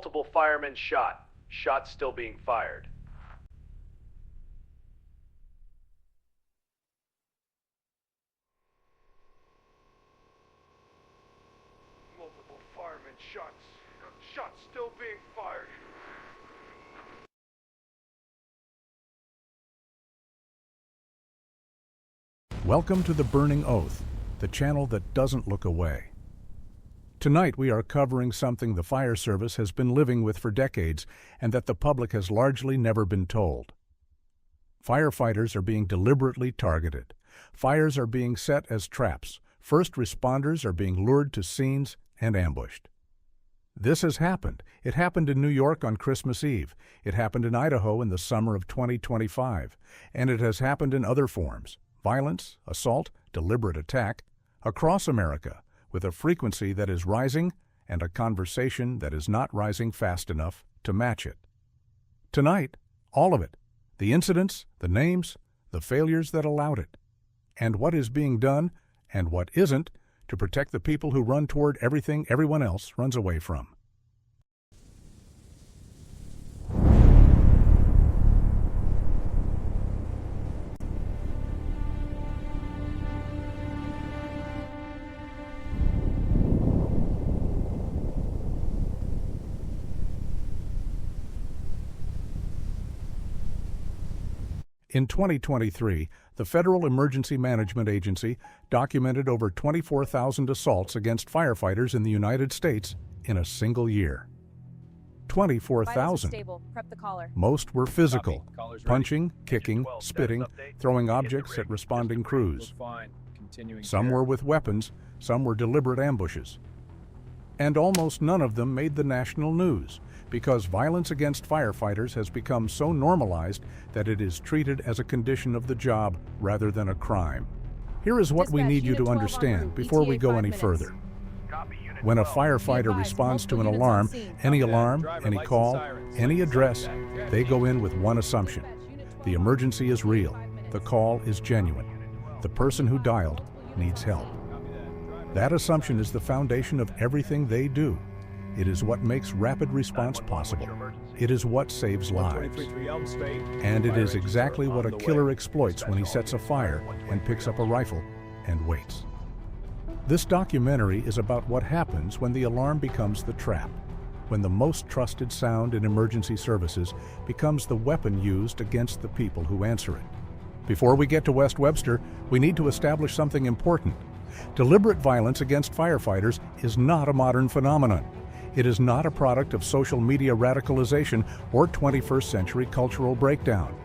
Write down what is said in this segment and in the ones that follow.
multiple firemen shot. Shots still being fired. Multiple firemen shots. Shots still being fired. Welcome to the Burning Oath, the channel that doesn't look away. Tonight we are covering something the fire service has been living with for decades and that the public has largely never been told. Firefighters are being deliberately targeted. Fires are being set as traps. First responders are being lured to scenes and ambushed. This has happened. It happened in New York on Christmas Eve. It happened in Idaho in the summer of 2025. And it has happened in other forms: violence, assault, deliberate attack, across America, with a frequency that is rising and a conversation that is not rising fast enough to match it. Tonight, all of it: the incidents, the names, the failures that allowed it, and what is being done and what isn't to protect the people who run toward everything everyone else runs away from. In 2023, the Federal Emergency Management Agency documented over 24,000 assaults against firefighters in the United States in a single year. 24,000. Most were physical: punching, kicking, spitting, throwing objects at responding crews. Some were with weapons, some were deliberate ambushes. And almost none of them made the national news, because violence against firefighters has become so normalized that it is treated as a condition of the job rather than a crime. Here is what we need you to understand before we go any further. When a firefighter responds to an alarm, any call, any address, they go in with one assumption: the emergency is real, the call is genuine, the person who dialed needs help. That assumption is the foundation of everything they do. It is what makes rapid response possible. It is what saves lives. And it is exactly what a killer exploits when he sets a fire and picks up a rifle and waits. This documentary is about what happens when the alarm becomes the trap, when the most trusted sound in emergency services becomes the weapon used against the people who answer it. Before we get to West Webster, we need to establish something important. Deliberate violence against firefighters is not a modern phenomenon. It is not a product of social media radicalization or 21st century cultural breakdown.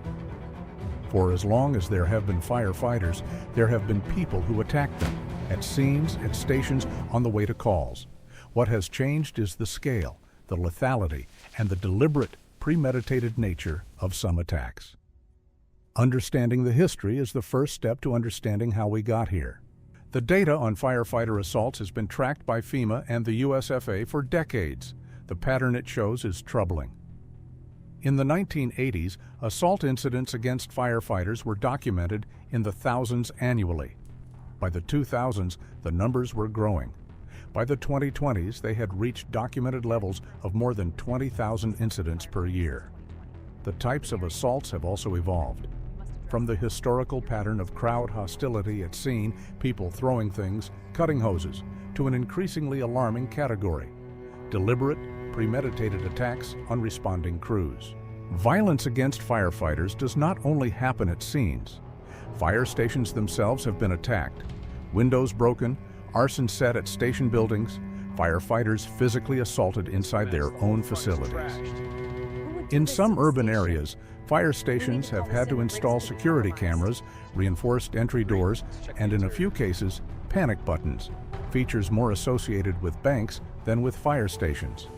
For as long as there have been firefighters, there have been people who attacked them, at scenes, at stations, on the way to calls. What has changed is the scale, the lethality, and the deliberate, premeditated nature of some attacks. Understanding the history is the first step to understanding how we got here. The data on firefighter assaults has been tracked by FEMA and the USFA for decades. The pattern it shows is troubling. In the 1980s, assault incidents against firefighters were documented in the thousands annually. By the 2000s, the numbers were growing. By the 2020s, they had reached documented levels of more than 20,000 incidents per year. The types of assaults have also evolved. From the historical pattern of crowd hostility at scene, people throwing things, cutting hoses, to an increasingly alarming category: deliberate, premeditated attacks on responding crews. Violence against firefighters does not only happen at scenes. Fire stations themselves have been attacked, windows broken, arson set at station buildings, firefighters physically assaulted inside their own facilities. In some urban areas, fire stations have had to install security cameras, reinforced entry doors, and in a few cases, panic buttons, features more associated with banks than with fire stations.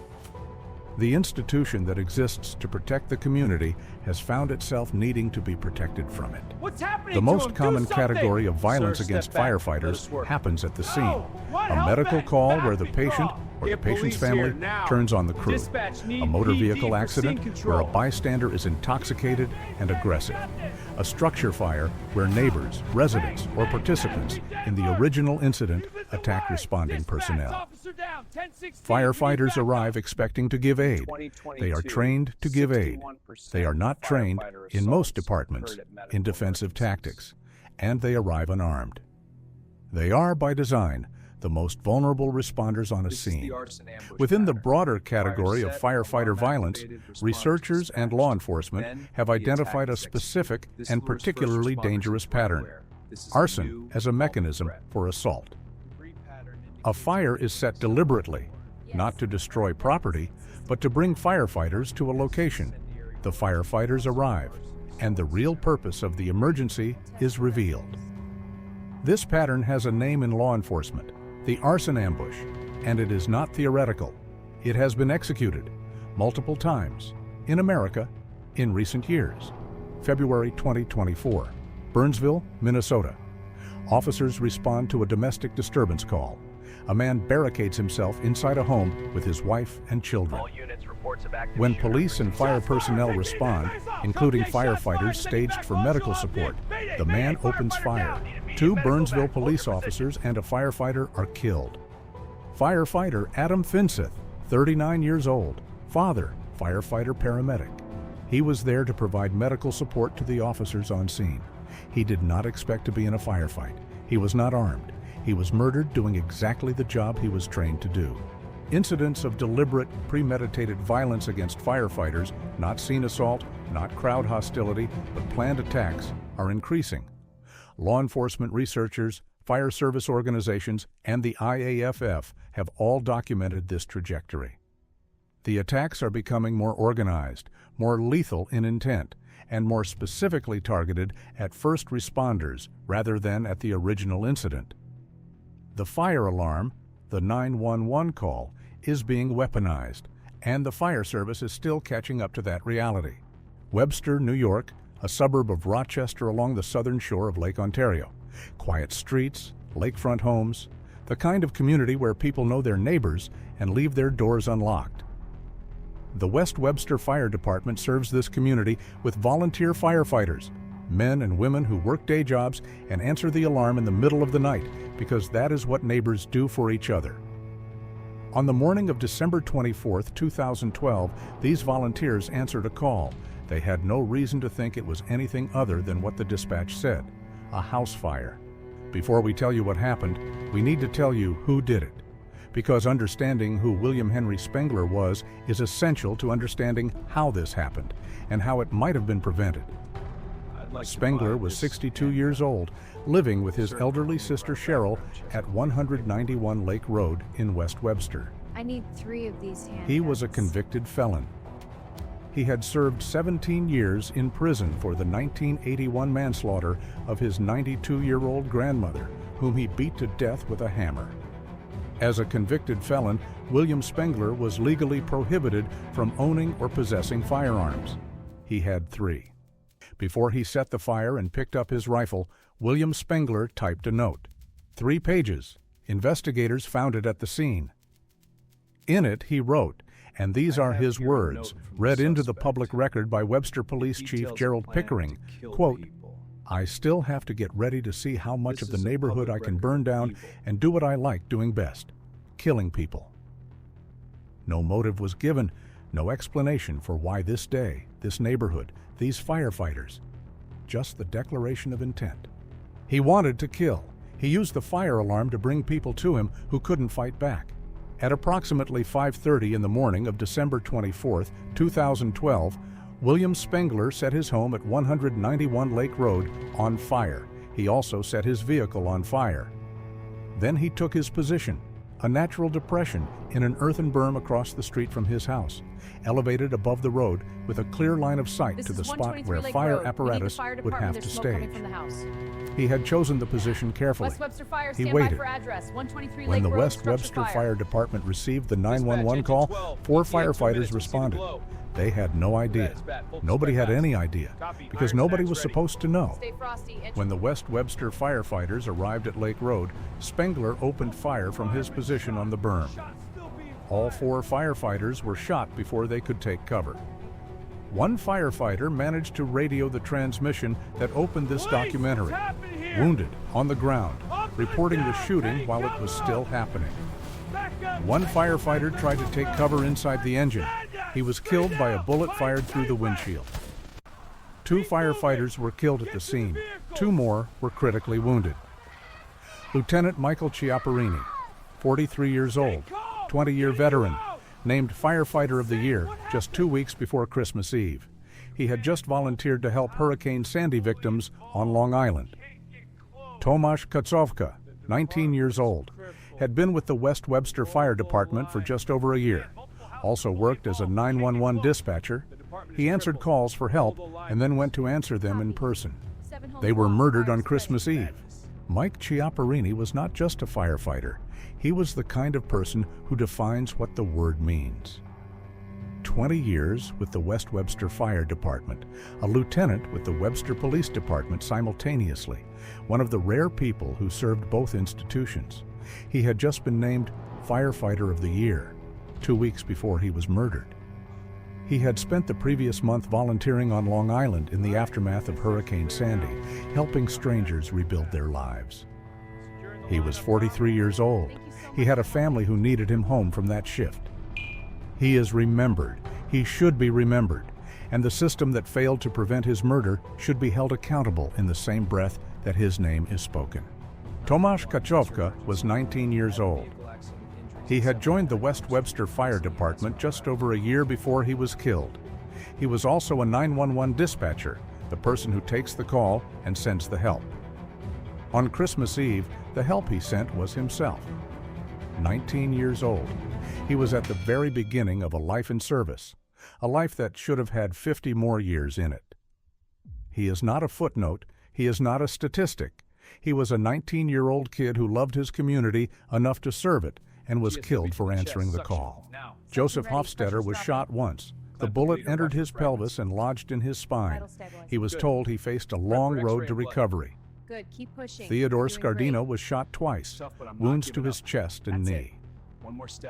The institution that exists to protect the community has found itself needing to be protected from it. The most common category of violence against firefighters happens at the scene. A medical call where the patient, where the Get patient's police here family now. turns on the crew. Dispatch need A motor PD vehicle for accident scene where a control. bystander is intoxicated and aggressive. A structure fire where neighbors, residents, or participants in the original incident attack responding personnel. Firefighters arrive expecting to give aid. They are trained to give aid. They are not trained, in most departments, in defensive tactics, and they arrive unarmed. They are, by design, the most vulnerable responders on a scene. Within the broader category of firefighter violence, researchers and law enforcement have identified a specific and particularly dangerous pattern: arson as a mechanism for assault. A fire is set deliberately, not to destroy property, but to bring firefighters to a location. The firefighters arrive, and the real purpose of the emergency is revealed. This pattern has a name in law enforcement: the arson ambush, and it is not theoretical. It has been executed multiple times in America in recent years. February 2024, Burnsville, Minnesota. Officers respond to a domestic disturbance call. A man barricades himself inside a home with his wife and children. When police and fire personnel respond, including firefighters staged for medical support, the man opens fire. 2 Burnsville police officers and a firefighter are killed. Firefighter Adam Finseth, 39 years old, father, firefighter paramedic. He was there to provide medical support to the officers on scene. He did not expect to be in a firefight. He was not armed. He was murdered doing exactly the job he was trained to do. Incidents of deliberate, premeditated violence against firefighters, not scene assault, not crowd hostility, but planned attacks, are increasing. Law enforcement researchers, fire service organizations, and the IAFF have all documented this trajectory. The attacks are becoming more organized, more lethal in intent, and more specifically targeted at first responders rather than at the original incident. The fire alarm, the 911 call, is being weaponized, and the fire service is still catching up to that reality. Webster, New York, a suburb of Rochester along the southern shore of Lake Ontario. Quiet streets, lakefront homes, the kind of community where people know their neighbors and leave their doors unlocked. The West Webster Fire Department serves this community with volunteer firefighters, men and women who work day jobs and answer the alarm in the middle of the night because that is what neighbors do for each other. On the morning of December 24, 2012, these volunteers answered a call. They had no reason to think it was anything other than what the dispatch said: a house fire. Before we tell you what happened, we need to tell you who did it, because understanding who William Henry Spengler was is essential to understanding how this happened and how it might have been prevented. Spengler was 62 years old, living with his elderly sister Cheryl at 191 Lake Road in West Webster. I need 3 of these handguns. He was a convicted felon. He had served 17 years in prison for the 1981 manslaughter of his 92-year-old grandmother, whom he beat to death with a hammer. As a convicted felon, William Spengler was legally prohibited from owning or possessing firearms. He had 3. Before he set the fire and picked up his rifle, William Spengler typed a note. 3 pages. Investigators found it at the scene. In it, he wrote, and these are his words, read into the public record by Webster Police Chief Gerald Pickering, quote, "I still have to get ready to see how much of the neighborhood I can burn down and do what I like doing best, killing people." No motive was given, no explanation for why this day, this neighborhood, these firefighters. Just the declaration of intent. He wanted to kill. He used the fire alarm to bring people to him who couldn't fight back. At approximately 5:30 in the morning of December 24, 2012, William Spengler set his home at 191 Lake Road on fire. He also set his vehicle on fire. Then he took his position, a natural depression in an earthen berm across the street from his house, elevated above the road with a clear line of sight to the spot where fire apparatus would have to stage. He had chosen the position carefully. West Webster Fire, He stand waited. by for address. 123 When Lake the Road, West structure Webster fire. Fire Department received the 911 call, 4 firefighters responded. They had no idea. Nobody had any idea, because nobody was supposed to know. Stay frosty. When the West Webster firefighters arrived at Lake Road, Spengler opened fire from his position on the berm. All 4 firefighters were shot before they could take cover. One firefighter managed to radio the transmission that opened this documentary, wounded on the ground, reporting the shooting while it was still happening. One firefighter tried to take cover inside the engine. He was killed by a bullet fired through the windshield. 2 firefighters were killed at the scene. 2 more were critically wounded. Lieutenant Michael Chiapparini, 43 years old, 20-year veteran, named Firefighter of the Year just 2 weeks before Christmas Eve. He had just volunteered to help Hurricane Sandy victims on Long Island. Tomasz Kacowka, 19 years old, had been with the West Webster Fire Department for just over a year. Also worked as a 911 dispatcher. He answered calls for help and then went to answer them in person. They were murdered on Christmas Eve. Mike Chiapparini was not just a firefighter. He was the kind of person who defines what the word means. 20 years with the West Webster Fire Department, a lieutenant with the Webster Police Department simultaneously, one of the rare people who served both institutions. He had just been named Firefighter of the Year 2 weeks before he was murdered. He had spent the previous month volunteering on Long Island in the aftermath of Hurricane Sandy, helping strangers rebuild their lives. He was 43 years old. He had a family who needed him home from that shift. He is remembered. He should be remembered. And the system that failed to prevent his murder should be held accountable in the same breath that his name is spoken. Tomasz Kacowka was 19 years old. He had joined the West Webster Fire Department just over a year before he was killed. He was also a 911 dispatcher, the person who takes the call and sends the help. On Christmas Eve, the help he sent was himself. 19 years old. He was at the very beginning of a life in service, a life that should have had 50 more years in it. He is not a footnote. He is not a statistic. He was a 19-year-old kid who loved his community enough to serve it and was killed for answering the call. Joseph Hofstetter was shot once. The bullet entered his pelvis and lodged in his spine. He was told he faced a long road to recovery. Good, keep pushing. Theodore Scardino was shot twice, wounds to his chest and knee.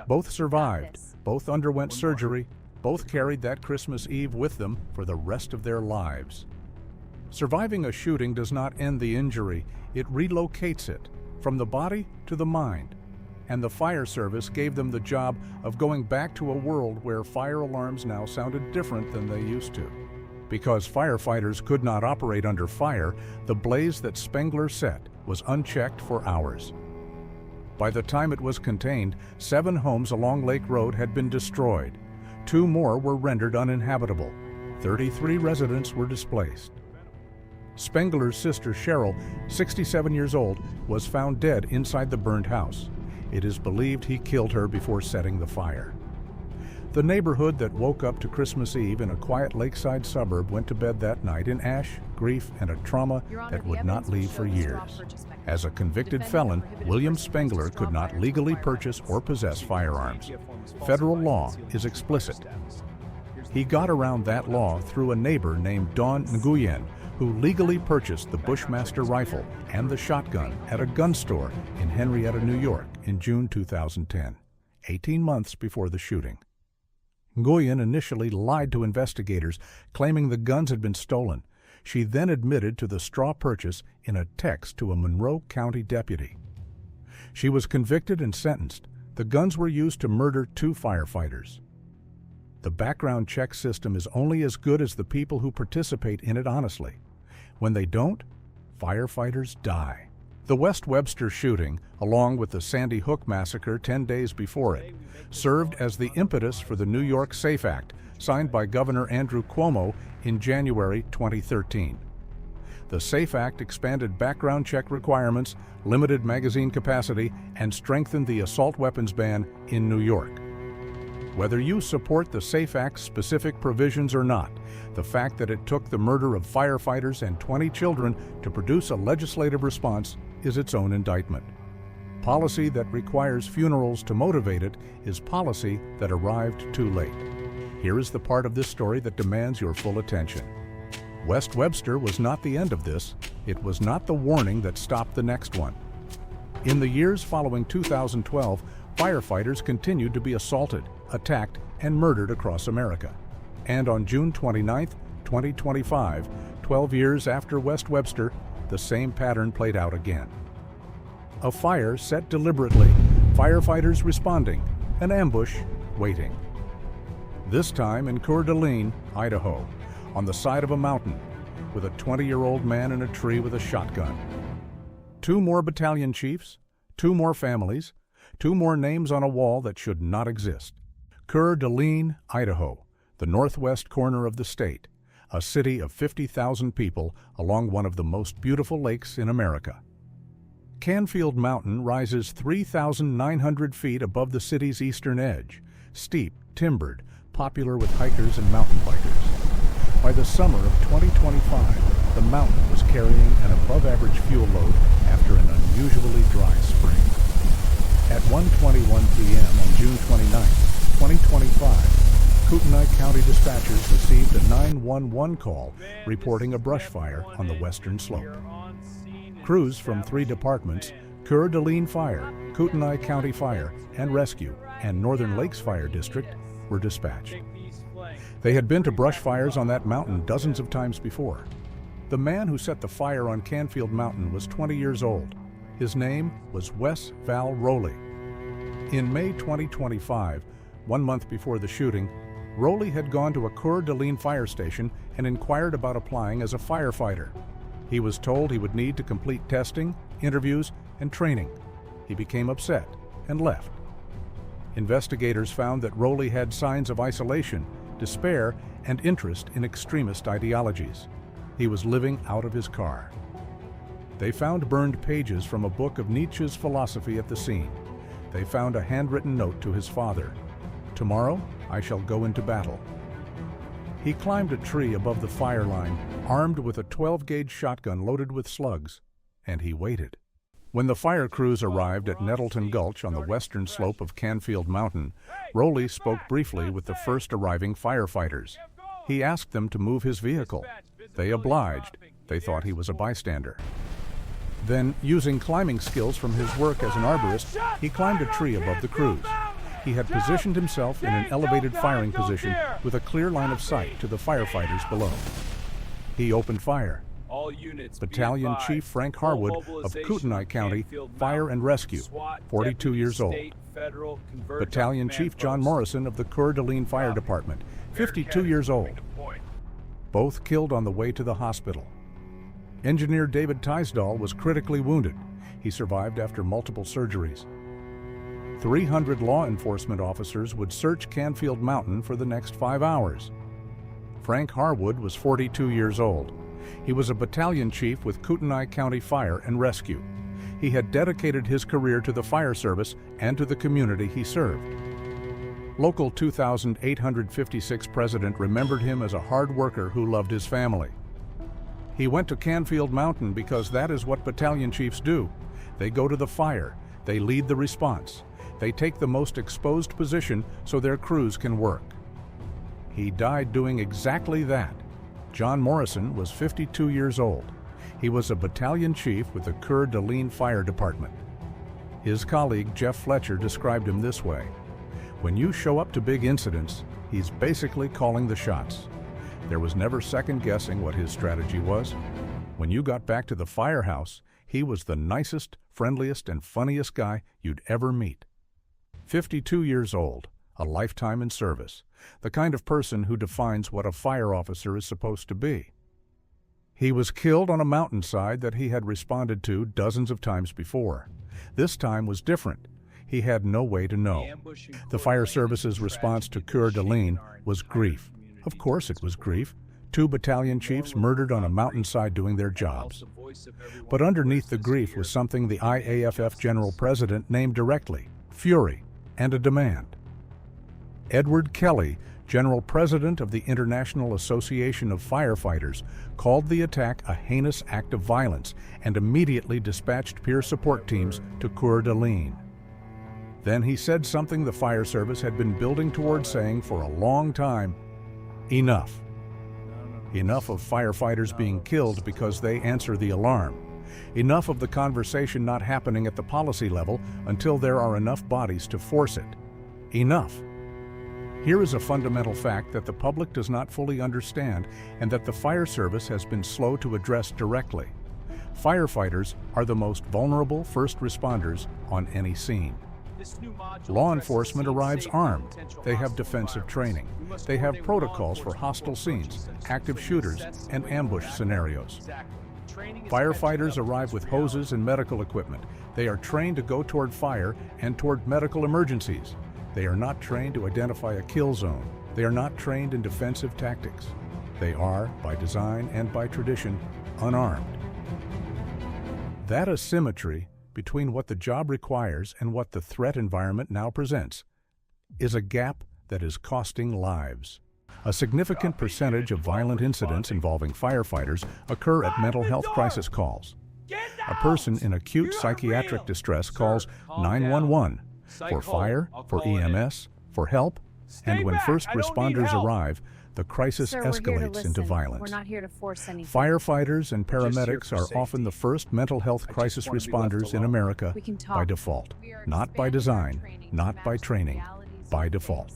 Both survived, both underwent surgery, both carried that Christmas Eve with them for the rest of their lives. Surviving a shooting does not end the injury, it relocates it from the body to the mind. And the fire service gave them the job of going back to a world where fire alarms now sounded different than they used to. Because firefighters could not operate under fire, the blaze that Spengler set was unchecked for hours. By the time it was contained, 7 homes along Lake Road had been destroyed. 2 more were rendered uninhabitable. 33 residents were displaced. Spengler's sister Cheryl, 67 years old, was found dead inside the burned house. It is believed he killed her before setting the fire. The neighborhood that woke up to Christmas Eve in a quiet lakeside suburb went to bed that night in ash, grief, and a trauma that would not leave for years. As a convicted felon, William Spengler could not legally purchase or possess firearms. Federal law is explicit. He got around that law through a neighbor named Dawn Nguyen, who legally purchased the Bushmaster rifle and the shotgun at a gun store in Henrietta, New York in June 2010, 18 months before the shooting. Nguyen initially lied to investigators, claiming the guns had been stolen. She then admitted to the straw purchase in a text to a Monroe County deputy. She was convicted and sentenced. The guns were used to murder 2 firefighters. The background check system is only as good as the people who participate in it honestly. When they don't, firefighters die. The West Webster shooting, along with the Sandy Hook massacre 10 days before it, served as the impetus for the New York SAFE Act, signed by Governor Andrew Cuomo in January 2013. The SAFE Act expanded background check requirements, limited magazine capacity, and strengthened the assault weapons ban in New York. Whether you support the SAFE Act's specific provisions or not, the fact that it took the murder of firefighters and 20 children to produce a legislative response is its own indictment. Policy that requires funerals to motivate it is policy that arrived too late. Here is the part of this story that demands your full attention. West Webster was not the end of this. It was not the warning that stopped the next one. In the years following 2012, firefighters continued to be assaulted, attacked, and murdered across America. And on June 29, 2025, 12 years after West Webster, the same pattern played out again. A fire set deliberately, firefighters responding, an ambush waiting. This time in Coeur d'Alene, Idaho, on the side of a mountain, with a 20-year-old man in a tree with a shotgun. 2 more battalion chiefs, 2 more families, 2 more names on a wall that should not exist. Coeur d'Alene, Idaho, the northwest corner of the state, a city of 50,000 people along one of the most beautiful lakes in America. Canfield Mountain rises 3,900 feet above the city's eastern edge, steep, timbered, popular with hikers and mountain bikers. By the summer of 2025, the mountain was carrying an above-average fuel load after an unusually dry spring. At 1:21 p.m. on June 29, 2025, Kootenai County dispatchers received a 911 call reporting a brush fire on the western slope. Crews from 3 departments, Coeur d'Alene Fire, Kootenai County Fire and Rescue, and Northern Lakes Fire District were dispatched. They had been to brush fires on that mountain dozens of times before. The man who set the fire on Canfield Mountain was 20 years old. His name was Wes Val Rowley. In May 2025, 1 month before the shooting, Rowley had gone to a Coeur d'Alene fire station and inquired about applying as a firefighter. He was told he would need to complete testing, interviews, and training. He became upset and left. Investigators found that Rowley had signs of isolation, despair, and interest in extremist ideologies. He was living out of his car. They found burned pages from a book of Nietzsche's philosophy at the scene. They found a handwritten note to his father. "Tomorrow, I shall go into battle." He climbed a tree above the fire line, armed with a 12-gauge shotgun loaded with slugs, and he waited. When the fire crews arrived at Nettleton Gulch on the western slope of Canfield Mountain, Rowley spoke briefly with the first arriving firefighters. He asked them to move his vehicle. They obliged. They thought he was a bystander. Then, using climbing skills from his work as an arborist, he climbed a tree above the crews. He had positioned himself in an elevated firing position with a clear line of sight to the firefighters below. He opened fire. Battalion Chief Frank Harwood of Kootenai County Fire and Rescue, 42 years old. Battalion Chief John Morrison of the Coeur d'Alene Fire Department, 52 years old. Both killed on the way to the hospital. Engineer David Teisdahl was critically wounded. He survived after multiple surgeries. 300 law enforcement officers would search Canfield Mountain for the next 5 hours. Frank Harwood was 42 years old. He was a battalion chief with Kootenai County Fire and Rescue. He had dedicated his career to the fire service and to the community he served. Local 2856 president remembered him as a hard worker who loved his family. He went to Canfield Mountain because that is what battalion chiefs do. They go to the fire. They lead the response. They take the most exposed position so their crews can work. He died doing exactly that. John Morrison was 52 years old. He was a battalion chief with the Coeur d'Alene Fire Department. His colleague Jeff Fletcher described him this way: "When you show up to big incidents, he's basically calling the shots. There was never second-guessing what his strategy was. When you got back to the firehouse, he was the nicest, friendliest, and funniest guy you'd ever meet." 52 years old, a lifetime in service, the kind of person who defines what a fire officer is supposed to be. He was killed on a mountainside that he had responded to dozens of times before. This time was different. He had no way to know. The fire service's response to Coeur d'Alene was grief. Of course it was grief. 2 battalion chiefs murdered on a mountainside doing their jobs. But underneath the grief was something the IAFF General President named directly: fury and a demand. Edward Kelly, General President of the International Association of Firefighters, called the attack a heinous act of violence and immediately dispatched peer support teams to Coeur d'Alene. Then he said something the fire service had been building toward saying for a long time: enough. Enough of firefighters being killed because they answer the alarm. Enough of the conversation not happening at the policy level until there are enough bodies to force it. Enough. Here is a fundamental fact that the public does not fully understand and that the fire service has been slow to address directly. Firefighters are the most vulnerable first responders on any scene. Law enforcement arrives armed. They have defensive training. They have protocols for hostile scenes, active shooters, and ambush scenarios. Firefighters arrive with hoses and medical equipment. They are trained to go toward fire and toward medical emergencies. They are not trained to identify a kill zone. They are not trained in defensive tactics. They are, by design and by tradition, unarmed. That asymmetry between what the job requires and what the threat environment now presents is a gap that is costing lives. A significant percentage of violent incidents involving firefighters occur at mental health crisis calls. A person in acute psychiatric distress calls 911 for fire, for EMS, for help, and when first responders arrive, the crisis escalates into violence. We're not here to force anything. Firefighters and paramedics are often the first mental health crisis responders in America by default. Not by design, not by training, by default.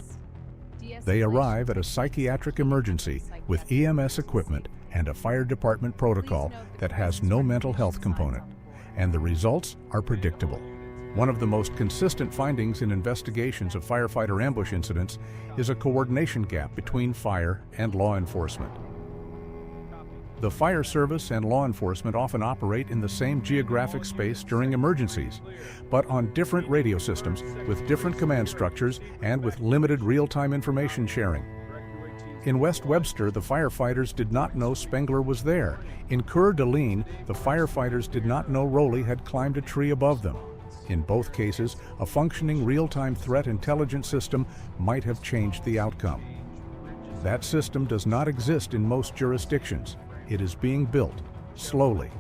They arrive at a psychiatric emergency with EMS equipment and a fire department protocol that has no mental health component, and the results are predictable. One of the most consistent findings in investigations of firefighter ambush incidents is a coordination gap between fire and law enforcement. The fire service and law enforcement often operate in the same geographic space during emergencies, but on different radio systems with different command structures and with limited real-time information sharing. In West Webster, the firefighters did not know Spengler was there. In Coeur, Alene, the firefighters did not know Rowley had climbed a tree above them. In both cases, a functioning real-time threat intelligence system might have changed the outcome. That system does not exist in most jurisdictions. It is being built, slowly.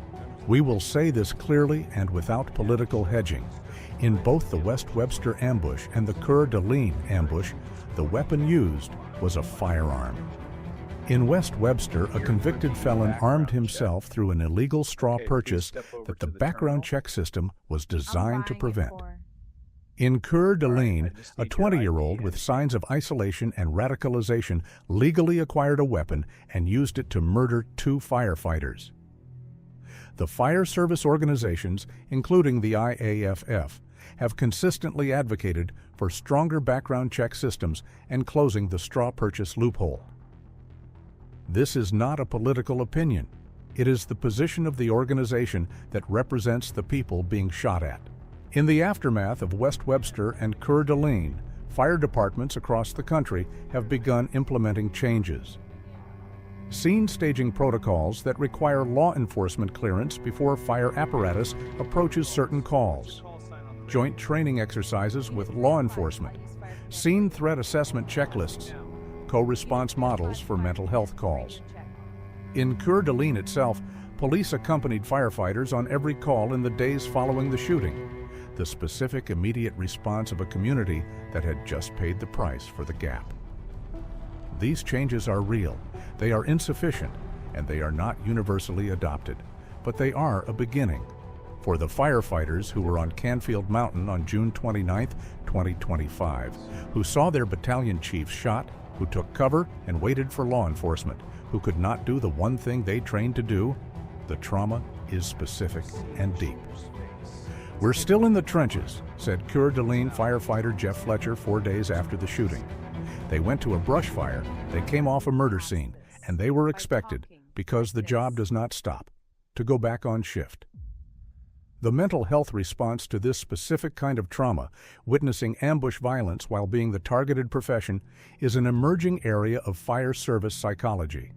We will say this clearly and without political hedging. In both the West Webster ambush and the Coeur d'Alene ambush, the weapon used was a firearm. In West Webster, a convicted felon armed himself through an illegal straw purchase that the background check system was designed to prevent. In Coeur d'Alene, a 20-year-old with signs of isolation and radicalization legally acquired a weapon and used it to murder 2 firefighters. The fire service organizations, including the IAFF, have consistently advocated for stronger background check systems and closing the straw purchase loophole. This is not a political opinion. It is the position of the organization that represents the people being shot at. In the aftermath of West Webster and Coeur d'Alene, fire departments across the country have begun implementing changes. Scene staging protocols that require law enforcement clearance before fire apparatus approaches certain calls. Joint training exercises with law enforcement. Scene threat assessment checklists. Co-response models for mental health calls. In Coeur d'Alene itself, police accompanied firefighters on every call in the days following the shooting, the specific immediate response of a community that had just paid the price for the gap. These changes are real, they are insufficient, and they are not universally adopted, but they are a beginning. For the firefighters who were on Canfield Mountain on June 29, 2025, who saw their battalion chiefs shot, who took cover and waited for law enforcement, who could not do the one thing they trained to do, the trauma is specific and deep. "We're still in the trenches," said Coeur d'Alene firefighter Jeff Fletcher 4 days after the shooting. "They went to a brush fire, they came off a murder scene, and they were expected, because the job does not stop, to go back on shift." The mental health response to this specific kind of trauma, witnessing ambush violence while being the targeted profession, is an emerging area of fire service psychology.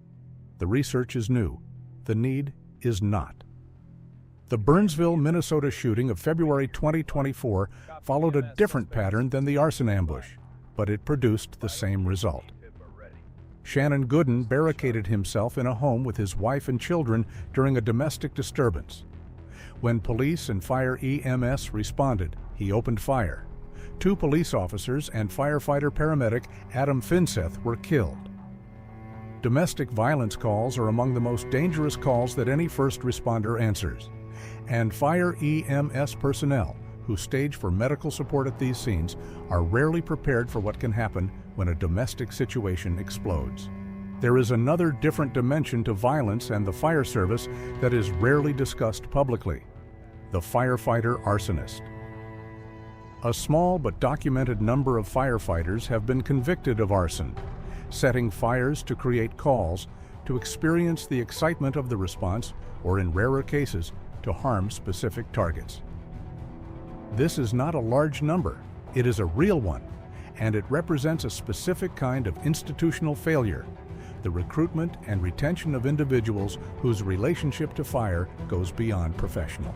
The research is new. The need is not. The Burnsville, Minnesota shooting of February 2024 followed a different pattern than the arson ambush, but it produced the same result. Shannon Gooden barricaded himself in a home with his wife and children during a domestic disturbance. When police and fire EMS responded, he opened fire. 2 police officers and firefighter-paramedic Adam Finseth were killed. Domestic violence calls are among the most dangerous calls that any first responder answers. And fire EMS personnel who stage for medical support at these scenes are rarely prepared for what can happen when a domestic situation explodes. There is another different dimension to violence and the fire service that is rarely discussed publicly: the firefighter arsonist. A small but documented number of firefighters have been convicted of arson, setting fires to create calls, to experience the excitement of the response, or in rarer cases, to harm specific targets. This is not a large number, it is a real one, and it represents a specific kind of institutional failure: the recruitment and retention of individuals whose relationship to fire goes beyond professional.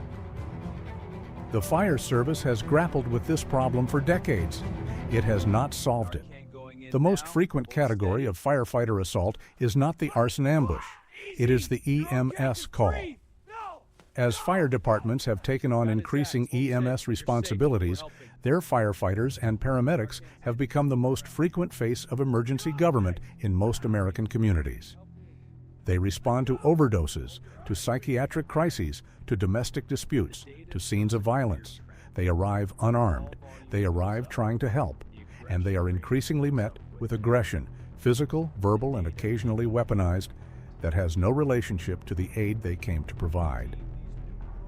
The fire service has grappled with this problem for decades. It has not solved it. The most frequent category of firefighter assault is not the arson ambush. It is the EMS call. As fire departments have taken on increasing EMS responsibilities, their firefighters and paramedics have become the most frequent face of emergency government in most American communities. They respond to overdoses, to psychiatric crises, to domestic disputes, to scenes of violence. They arrive unarmed. They arrive trying to help. And they are increasingly met with aggression, physical, verbal, and occasionally weaponized, that has no relationship to the aid they came to provide.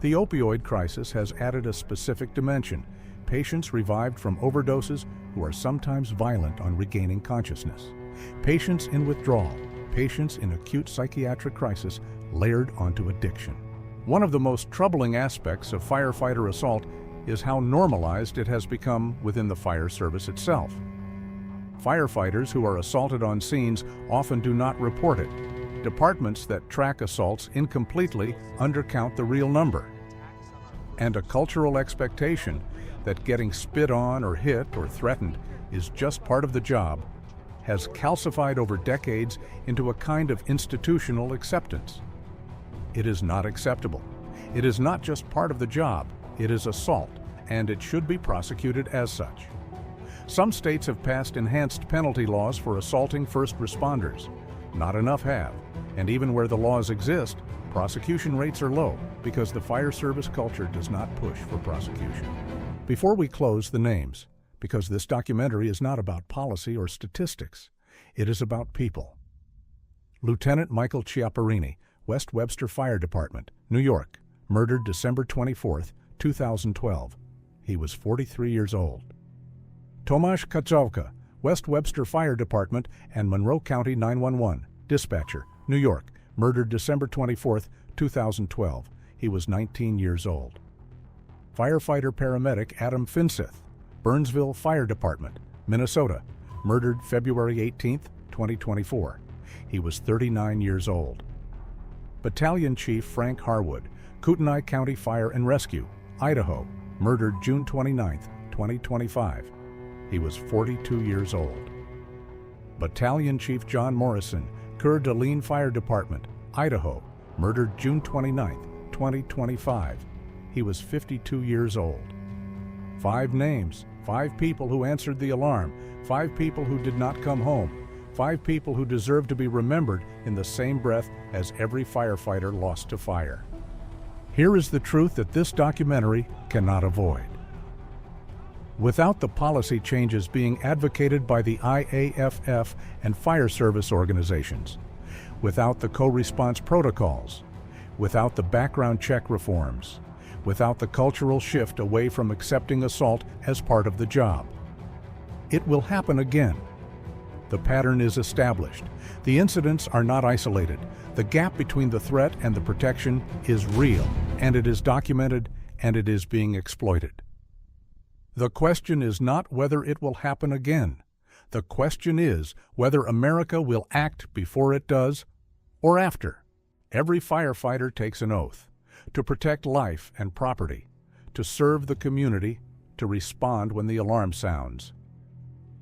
The opioid crisis has added a specific dimension: patients revived from overdoses who are sometimes violent on regaining consciousness. Patients in withdrawal, patients in acute psychiatric crisis layered onto addiction. One of the most troubling aspects of firefighter assault is how normalized it has become within the fire service itself. Firefighters who are assaulted on scenes often do not report it. Departments that track assaults incompletely undercount the real number. And a cultural expectation that getting spit on or hit or threatened is just part of the job has calcified over decades into a kind of institutional acceptance. It is not acceptable. It is not just part of the job, it is assault, and it should be prosecuted as such. Some states have passed enhanced penalty laws for assaulting first responders. Not enough have, and even where the laws exist, prosecution rates are low because the fire service culture does not push for prosecution. Before we close, the names, because this documentary is not about policy or statistics. It is about people. Lieutenant Michael Chiapparini, West Webster Fire Department, New York, murdered December 24, 2012. He was 43 years old. Tomasz Kacowka, West Webster Fire Department and Monroe County 911, dispatcher, New York, murdered December 24, 2012. He was 19 years old. Firefighter-paramedic Adam Finseth, Burnsville Fire Department, Minnesota, murdered February 18, 2024. He was 39 years old. Battalion Chief Frank Harwood, Kootenai County Fire and Rescue, Idaho, murdered June 29, 2025. He was 42 years old. Battalion Chief John Morrison, Coeur Alene Fire Department, Idaho, murdered June 29, 2025. He was 52 years old. 5 names, 5 people who answered the alarm, 5 people who did not come home, 5 people who deserve to be remembered in the same breath as every firefighter lost to fire. Here is the truth that this documentary cannot avoid. Without the policy changes being advocated by the IAFF and fire service organizations, without the co-response protocols, without the background check reforms, without the cultural shift away from accepting assault as part of the job, it will happen again. The pattern is established. The incidents are not isolated. The gap between the threat and the protection is real, and it is documented, and it is being exploited. The question is not whether it will happen again. The question is whether America will act before it does or after. Every firefighter takes an oath to protect life and property, to serve the community, to respond when the alarm sounds.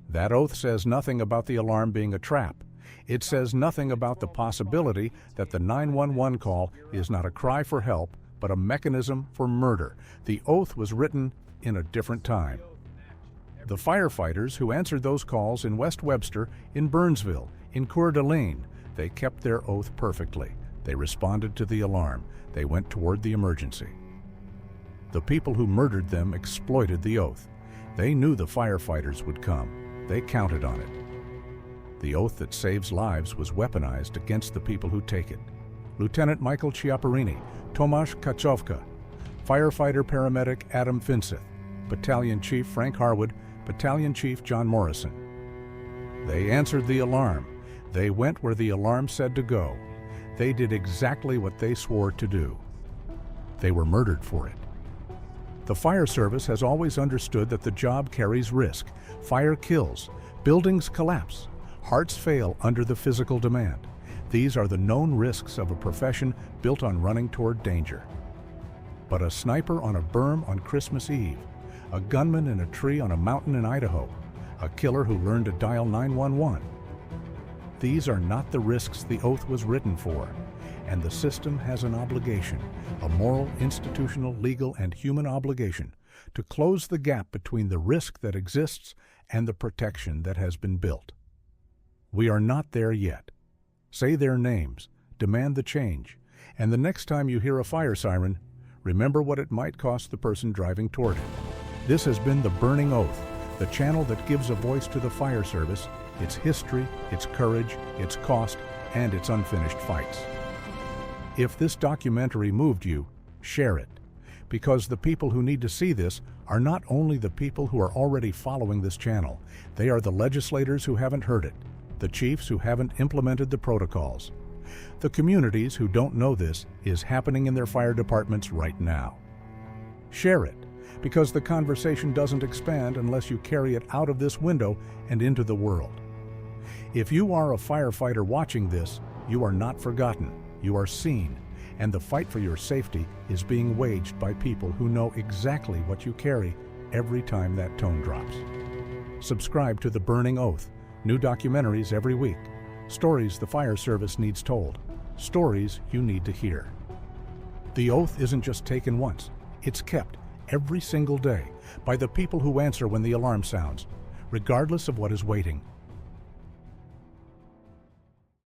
That oath says nothing about the alarm being a trap. It says nothing about the possibility that the 911 call is not a cry for help, but a mechanism for murder. The oath was written in a different time. The firefighters who answered those calls in West Webster, in Burnsville, in Coeur d'Alene, they kept their oath perfectly. They responded to the alarm. They went toward the emergency. The people who murdered them exploited the oath. They knew the firefighters would come. They counted on it. The oath that saves lives was weaponized against the people who take it. Lieutenant Michael Chiaparini, Tomasz Kachovka, firefighter paramedic Adam Finseth, Battalion Chief Frank Harwood, Battalion Chief John Morrison. They answered the alarm. They went where the alarm said to go. They did exactly what they swore to do. They were murdered for it. The fire service has always understood that the job carries risk. Fire kills. Buildings collapse. Hearts fail under the physical demand. These are the known risks of a profession built on running toward danger. But a sniper on a berm on Christmas Eve, a gunman in a tree on a mountain in Idaho, a killer who learned to dial 911. These are not the risks the oath was written for, and the system has an obligation, a moral, institutional, legal, and human obligation, to close the gap between the risk that exists and the protection that has been built. We are not there yet. Say their names, demand the change, and the next time you hear a fire siren, remember what it might cost the person driving toward it. This has been The Burning Oath, the channel that gives a voice to the fire service, its history, its courage, its cost, and its unfinished fights. If this documentary moved you, share it, because the people who need to see this are not only the people who are already following this channel, they are the legislators who haven't heard it, the chiefs who haven't implemented the protocols. The communities who don't know this is happening in their fire departments right now. Share it, because the conversation doesn't expand unless you carry it out of this window and into the world. If you are a firefighter watching this, you are not forgotten, you are seen, and the fight for your safety is being waged by people who know exactly what you carry every time that tone drops. Subscribe to The Burning Oath, new documentaries every week, stories the fire service needs told, stories you need to hear. The oath isn't just taken once, it's kept every single day by the people who answer when the alarm sounds, regardless of what is waiting.